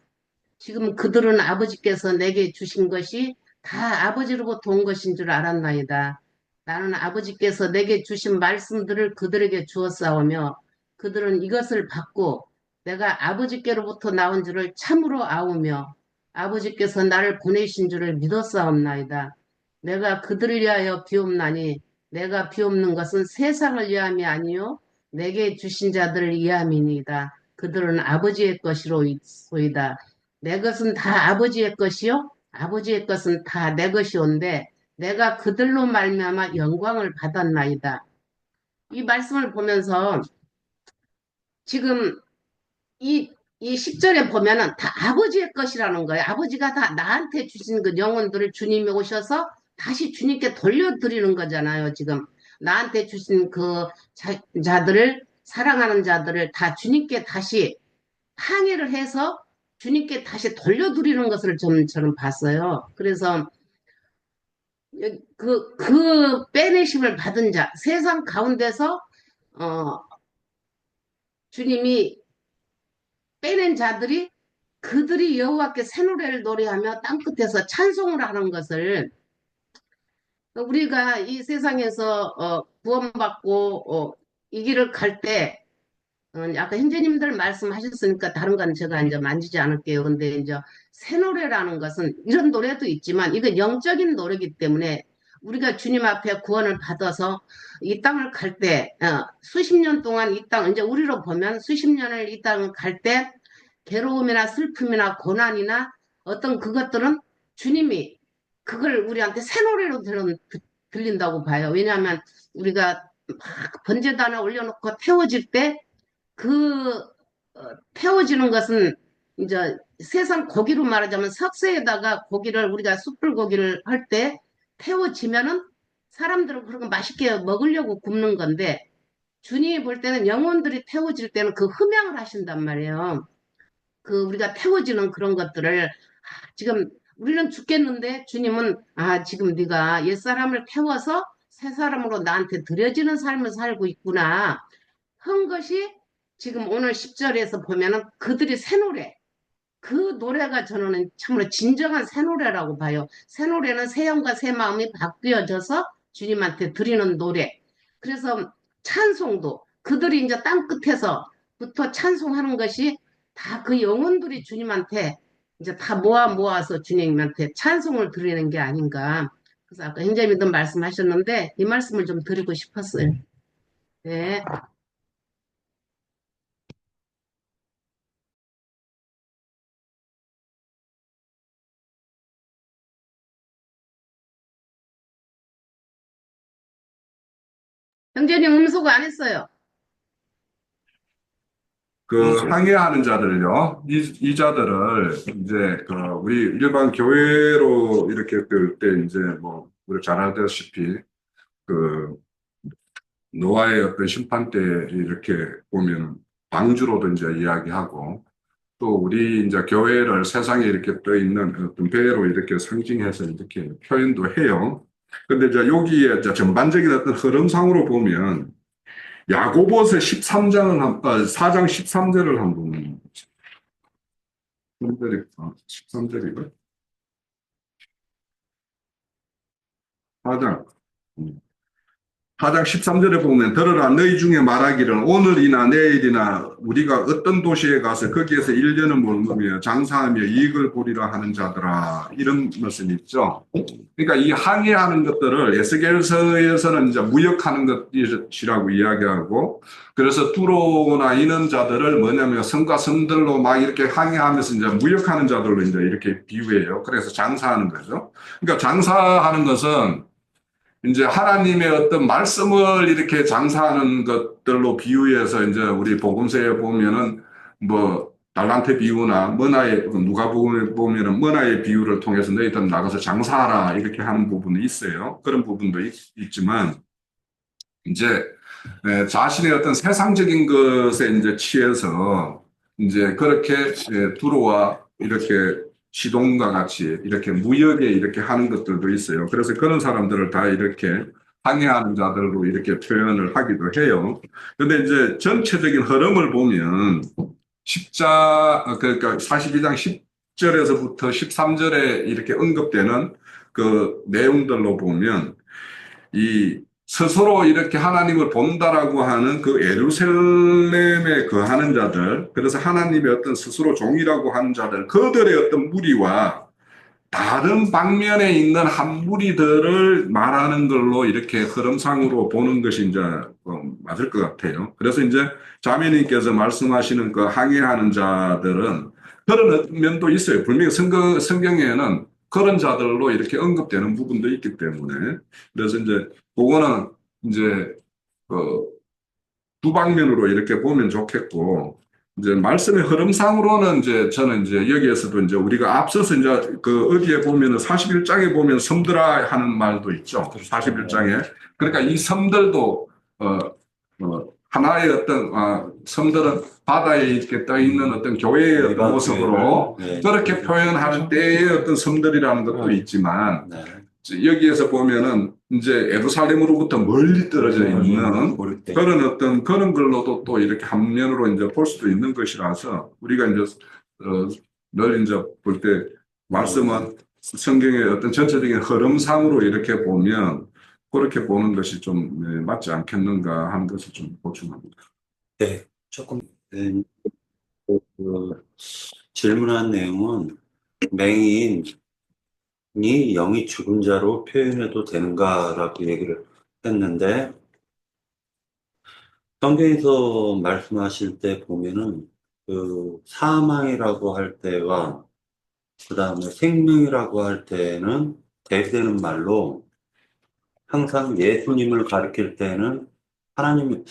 Speaker 3: 지금 그들은 아버지께서 내게 주신 것이 다 아버지로부터 온 것인 줄 알았나이다. 나는 아버지께서 내게 주신 말씀들을 그들에게 주었사오며 그들은 이것을 받고 내가 아버지께로부터 나온 줄을 참으로 아우며 아버지께서 나를 보내신 줄을 믿었사옵나이다. 내가 그들을 위하여 비옵나니 내가 비옵는 것은 세상을 위함이 아니요 내게 주신 자들을 위함이니이다. 그들은 아버지의 것이로소이다. 내 것은 다 아버지의 것이요 아버지의 것은 다 내 것이온데 내가 그들로 말미암아 영광을 받았나이다. 이 말씀을 보면서 지금 이 10절에 보면은 다 아버지의 것이라는 거예요. 아버지가 다 나한테 주신 그 영혼들을 주님이 오셔서 다시 주님께 돌려드리는 거잖아요. 지금 나한테 주신 그 자들을 사랑하는 자들을 다 주님께 다시 항해를 해서 주님께 다시 돌려드리는 것을 저는 봤어요. 그래서 그 빼내심을 받은 자, 세상 가운데서 어, 주님이 빼낸 자들이 그들이 여호와께 새 노래를 노래하며 땅끝에서 찬송을 하는 것을 우리가 이 세상에서 구원받고 이 길을 갈 때 아까 형제님들 말씀하셨으니까 다른 건 제가 이제 만지지 않을게요. 근데 이제 새 노래라는 것은 이런 노래도 있지만 이건 영적인 노래이기 때문에 우리가 주님 앞에 구원을 받아서 이 땅을 갈 때, 수십 년 동안 이 땅, 이제 우리로 보면 수십 년을 이 땅을 갈 때 괴로움이나 슬픔이나 고난이나 어떤 그것들은 주님이 그걸 우리한테 새 노래로 들린다고 봐요. 왜냐하면 우리가 막 번제단에 올려놓고 태워질 때 그 태워지는 것은 이제 세상 고기로 말하자면 석쇠에다가 고기를 우리가 숯불 고기를 할 때 태워지면은 사람들은 그런 거 맛있게 먹으려고 굽는 건데 주님이 볼 때는 영혼들이 태워질 때는 그 흠양을 하신단 말이에요. 그 우리가 태워지는 그런 것들을 지금 우리는 죽겠는데 주님은 지금 네가 옛사람을 태워서 새 사람으로 나한테 들여지는 삶을 살고 있구나 한 것이 지금 오늘 10절에서 보면은 그들이 새 노래 그 노래가 저는 참으로 진정한 새 노래라고 봐요. 새 노래는 새 영과 새 마음이 바뀌어져서 주님한테 드리는 노래. 그래서 찬송도 그들이 이제 땅 끝에서부터 찬송하는 것이 다 그 영혼들이 주님한테 이제 다 모아서 주님한테 찬송을 드리는 게 아닌가. 그래서 아까 행자님도 말씀하셨는데 이 말씀을 좀 드리고 싶었어요. 네. 형제님 음소거 안 했어요.
Speaker 1: 그 항해하는 자들을요, 이 자들을 이제 그 우리 일반 교회로 이렇게 될 때 이제 뭐 우리 잘 알다시피 그 노아의 어떤 심판 때 이렇게 보면 방주로도 이제 이야기하고 또 우리 이제 교회를 세상에 이렇게 떠 있는 어떤 배로 이렇게 상징해서 이렇게 표현도 해요. 근데 이제 여기에 이제 전반적인 어떤 흐름상으로 보면 야고보서 13장을 4장 13절을 한번 13절이고 4장 4장 13절에 보면 들으라 너희 중에 말하기를 오늘이나 내일이나 우리가 어떤 도시에 가서 거기에서 1년을 머무며 장사하며 이익을 보리라 하는 자들아 이런 것은 있죠. 그러니까 이 항해하는 것들을 에스겔서에서는 이제 무역하는 것이라고 이야기하고 그래서 두로나 이런 자들을 뭐냐면 성과 성들로 막 이렇게 항해하면서 이제 무역하는 자들로 이제 이렇게 비유해요. 그래서 장사하는 거죠. 그러니까 장사하는 것은 이제 하나님의 어떤 말씀을 이렇게 장사하는 것들로 비유해서 이제 우리 복음서에 보면은 뭐 달란트 비유나 머나의 누가복음에 보면은 머나의 비유를 통해서 너희들 나가서 장사하라 이렇게 하는 부분이 있어요. 그런 부분도 있지만 이제 자신의 어떤 세상적인 것에 이제 취해서 이제 그렇게 두로와 이렇게 시동과 같이 이렇게 무역에 이렇게 하는 것들도 있어요. 그래서 그런 사람들을 다 이렇게 항해하는 자들로 이렇게 표현을 하기도 해요. 근데 이제 전체적인 흐름을 보면 그러니까 42장 10절에서부터 13절에 이렇게 언급되는 그 내용들로 보면 이 스스로 이렇게 하나님을 본다라고 하는 그 예루살렘에 거하는 자들, 그래서 하나님의 어떤 스스로 종이라고 하는 자들, 그들의 어떤 무리와 다른 방면에 있는 한 무리들을 말하는 걸로 이렇게 흐름상으로 보는 것이 이제 맞을 것 같아요. 그래서 이제 자매님께서 말씀하시는 그 항해하는 자들은 그런 면도 있어요. 분명히 성경에는 그런 자들로 이렇게 언급되는 부분도 있기 때문에. 그래서 이제 그거는 이제 두 방면으로 이렇게 보면 좋겠고, 이제 말씀의 흐름상으로는 이제 저는 이제 여기에서도 이제 우리가 앞서서 이제 그 어디에 보면은 41장에 보면 섬들아 하는 말도 있죠. 41장에. 그러니까 이 섬들도 하나의 어떤 섬들은 바다에 이렇게 떠 있는 어떤 교회의 어떤 모습으로
Speaker 4: 네.
Speaker 1: 그렇게 표현하는 때의 어떤 섬들이라는 것도 있지만
Speaker 4: 네.
Speaker 1: 여기에서 보면은 이제 예루살렘으로부터 멀리 떨어져 있는 그런 어떤 그런 걸로도 또 이렇게 한 면으로 이제 볼 수도 있는 것이라서 우리가 이제 늘 이제 볼 때 말씀은 성경의 어떤 전체적인 흐름상으로 이렇게 보면 그렇게 보는 것이 좀 맞지 않겠는가 하는 것을 좀 보충합니다.
Speaker 4: 네, 조금 질문한 내용은 맹인이 영이 죽은 자로 표현해도 되는가라고 얘기를 했는데 성경에서 말씀하실 때 보면은 그 사망이라고 할 때와 그 다음에 생명이라고 할 때는 대비되는 말로 항상 예수님을 가리킬 때는 하나님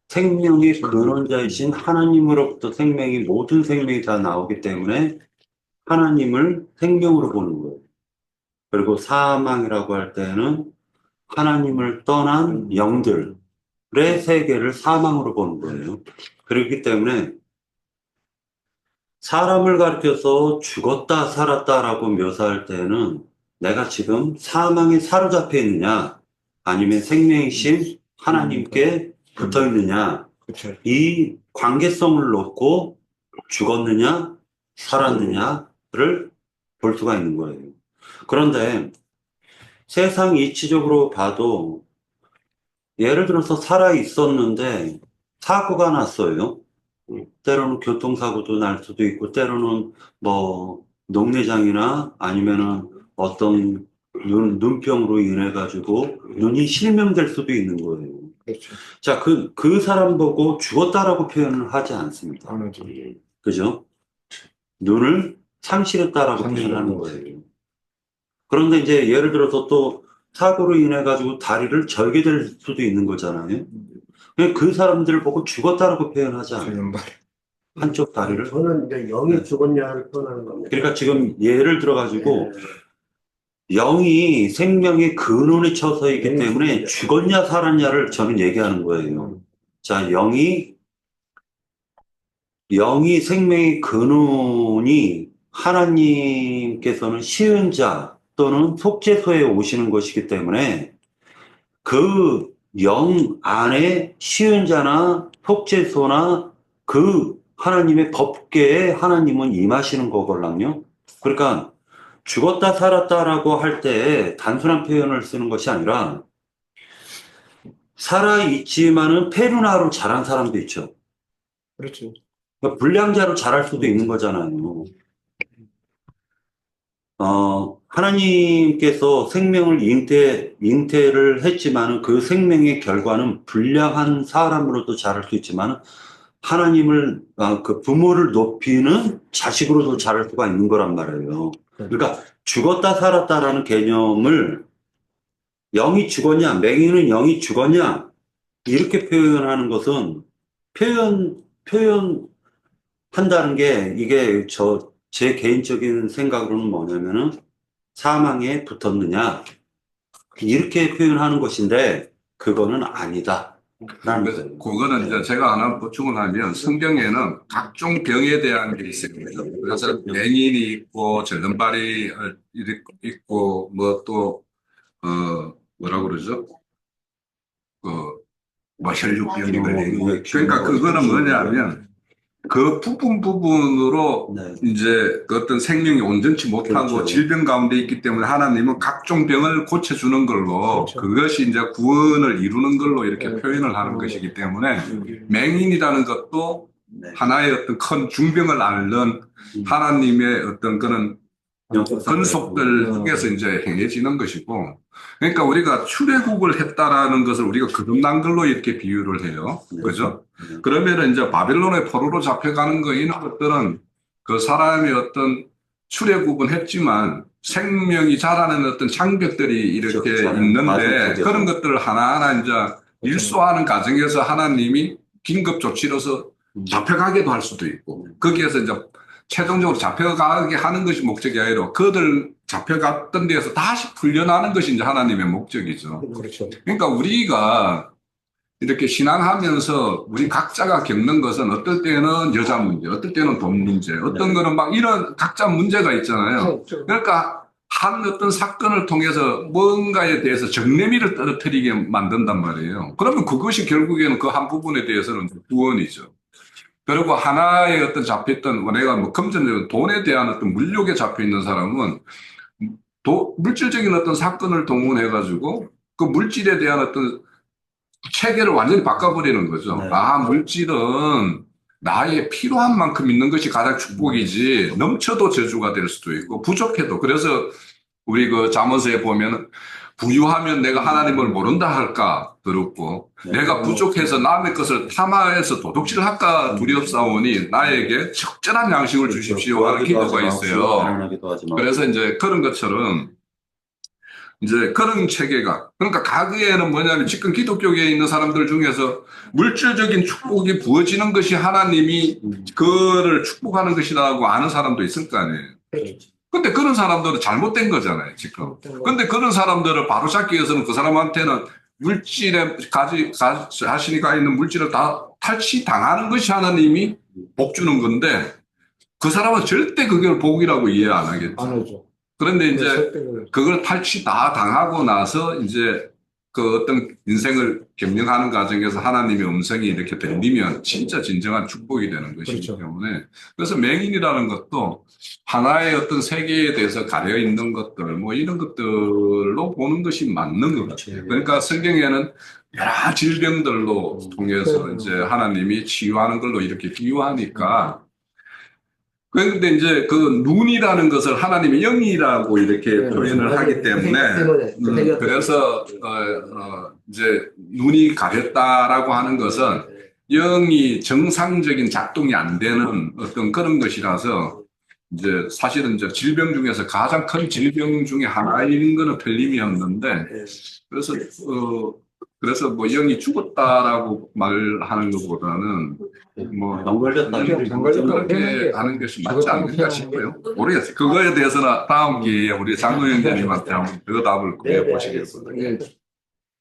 Speaker 4: 생명의 근원자이신 하나님으로부터 생명이 모든 생명이 다 나오기 때문에 하나님을 생명으로 보는 거예요. 그리고 사망이라고 할 때는 하나님을 떠난 영들의 세계를 사망으로 보는 거예요. 그렇기 때문에 사람을 가리켜서 죽었다 살았다라고 묘사할 때는 내가 지금 사망에 사로잡혀 있느냐 아니면 생명이신 하나님께 붙어 있느냐 이 관계성을 놓고 죽었느냐 살았느냐를 볼 수가 있는 거예요. 그런데 세상 이치적으로 봐도 예를 들어서 살아 있었는데 사고가 났어요. 때로는 교통사고도 날 수도 있고 때로는 뭐 녹내장이나 아니면은 어떤 눈병으로 인해 가지고 눈이 실명될 수도 있는 거예요.
Speaker 5: 그렇죠.
Speaker 4: 자, 그 사람 보고 죽었다라고 표현을 하지 않습니다.
Speaker 5: 안 하죠.
Speaker 4: 그죠? 눈을 상실했다라고 표현하는 거예요. 그런데 이제 예를 들어서 또 사고로 인해 가지고 다리를 절게 될 수도 있는 거잖아요. 그냥 그 사람들을 보고 죽었다라고 표현하지 않아요.
Speaker 5: 왼발.
Speaker 4: 한쪽 다리를.
Speaker 2: 저는 이제 영이
Speaker 4: 네.
Speaker 2: 죽었냐를 표현하는 겁니다.
Speaker 4: 그러니까 지금 예를 들어 가지고 영이 생명의 근원에 처서 있기 때문에 죽었냐 살았냐를 저는 얘기하는 거예요. 자, 영이 생명의 근원이 하나님께서는 시은자 또는 속죄소에 오시는 것이기 때문에 그 영 안에 시은자나 속죄소나 그 하나님의 법계에 하나님은 임하시는 거걸랑요. 그러니까 죽었다 살았다라고 할 때 단순한 표현을 쓰는 것이 아니라 살아있지만은 페루나로 자란 사람도 있죠.
Speaker 5: 그렇죠.
Speaker 4: 그러니까 불량자로 자랄 수도 있는 거잖아요. 하나님께서 생명을 잉태를 했지만은 그 생명의 결과는 불량한 사람으로도 자랄 수 있지만 하나님을, 그 부모를 높이는 자식으로도 자랄 수가 있는 거란 말이에요. 그러니까 죽었다 살았다라는 개념을 영이 죽었냐, 맹인은 영이 죽었냐, 이렇게 표현하는 것은 표현한다는 게 이게 제 개인적인 생각으로는 뭐냐면은 사망에 붙었느냐, 이렇게 표현하는 것인데 그거는 아니다.
Speaker 1: 그래서 그거는 이제 제가 하나 보충을 하면 성경에는 각종 병에 대한 게 있습니다. 그래서 맹인이 있고 절름발이 있고 뭐 또 뭐라 그러죠? 뭐 혈육병이 걸리고 그러니까 그거는 뭐냐면 그 부분으로
Speaker 4: 네.
Speaker 1: 이제 그 어떤 생명이 온전치 못하고
Speaker 4: 그렇죠.
Speaker 1: 질병 가운데 있기 때문에 하나님은 각종 병을 고쳐주는 걸로
Speaker 2: 그렇죠.
Speaker 1: 그것이 이제 구원을 이루는 걸로 이렇게
Speaker 2: 네.
Speaker 1: 표현을 하는 것이기 때문에 맹인이라는 것도
Speaker 4: 네.
Speaker 1: 하나의 어떤 큰 중병을 앓는 하나님의 어떤 그런 건속들 속에서 이제 행해지는 것이고, 그러니까 우리가 출애굽을 했다라는 것을 우리가 거듭난 걸로 이렇게 비유를 해요. 그죠? 그러면은 이제 바벨론의 포로로 잡혀가는 거 이런 것들은 그 사람의 어떤 출애굽은 했지만 생명이 자라는 어떤 장벽들이 이렇게
Speaker 4: 그렇죠.
Speaker 1: 있는데 그런 것들을 하나하나 이제 일소하는 과정에서 하나님이 긴급 조치로서 잡혀가게도 할 수도 있고 거기에서 이제 최종적으로 잡혀가게 하는 것이 목적이 아니라 그들 잡혀갔던 데에서 다시 풀려나는 것이 이제 하나님의 목적이죠.
Speaker 2: 그렇죠.
Speaker 1: 그러니까 우리가 이렇게 신앙하면서 우리 각자가 겪는 것은 어떨 때는 여자 문제, 어떨 때는 돈 문제, 어떤 거는 막 이런 각자 문제가 있잖아요. 그러니까 한 어떤 사건을 통해서 뭔가에 대해서 정내미를 떨어뜨리게 만든단 말이에요. 그러면 그것이 결국에는 그 한 부분에 대해서는 구원이죠. 그리고 하나의 어떤 잡혀있던, 내가 뭐 금전적인 돈에 대한 어떤 물욕에 잡혀 있는 사람은 물질적인 어떤 사건을 동원해가지고 그 물질에 대한 어떤 체계를 완전히 바꿔버리는 거죠.
Speaker 4: 네.
Speaker 1: 아, 물질은 나의 필요한 만큼 있는 것이 가장 축복이지 넘쳐도 저주가 될 수도 있고 부족해도. 그래서 우리 그 잠언서에 보면 부유하면 내가 하나님을 모른다 할까 두렵고 내가 부족해서 남의 것을 탐하여서 도둑질 할까 두렵사오니 나에게 적절한 양식을 주십시오 하는 기도가 있어요. 그래서 이제 그런 것처럼 이제 그런 체계가 그러니까 가그에는 뭐냐면 지금 기독교계에 있는 사람들 중에서 물질적인 축복이 부어지는 것이 하나님이 그를 축복하는 것이라고 아는 사람도 있을 거 아니에요. 근데 그런 사람들은 잘못된 거잖아요, 지금. 근데 그런 사람들을 바로잡기 위해서는 그 사람한테는 물질에 자신이 가 있는 물질을 다 탈취당하는 것이 하나님이 복 주는 건데 그 사람은 절대 그걸 복이라고 이해 안 하겠죠.
Speaker 2: 안 하죠.
Speaker 1: 그런데 이제 그걸 탈취 다 당하고 나서 이제 그 어떤 인생을 gem령하는 과정에서 하나님의 음성이 이렇게 들리면 진짜 진정한 축복이 되는 것이기
Speaker 2: 그렇죠.
Speaker 1: 때문에 그래서 맹인이라는 것도 하나의 어떤 세계에 대해서 가려 있는 것들 뭐 이런 것들로 보는 것이 맞는 것 같아요. 그러니까 성경에는 여러 질병들로 통해서 이제 하나님이 치유하는 걸로 이렇게 비유하니까 그런데 이제 그 눈이라는 것을 하나님의 영이라고 이렇게 표현을 하기 때문에 그래서 이제 눈이 가렸다라고 하는 것은 영이 정상적인 작동이 안 되는 어떤 그런 것이라서 이제 사실은 이제 질병 중에서 가장 큰 질병 중에 하나인 거는 펠림이었는데 그래서 뭐 영이 죽었다라고 말하는 것보다는 뭐 그렇게 하는 것이 맞지 않을까 싶어요. 모르겠어요. 그거에 대해서는 다음 기회에 우리 장로 형제님한테 한번 그 답을 구해보시겠습니다.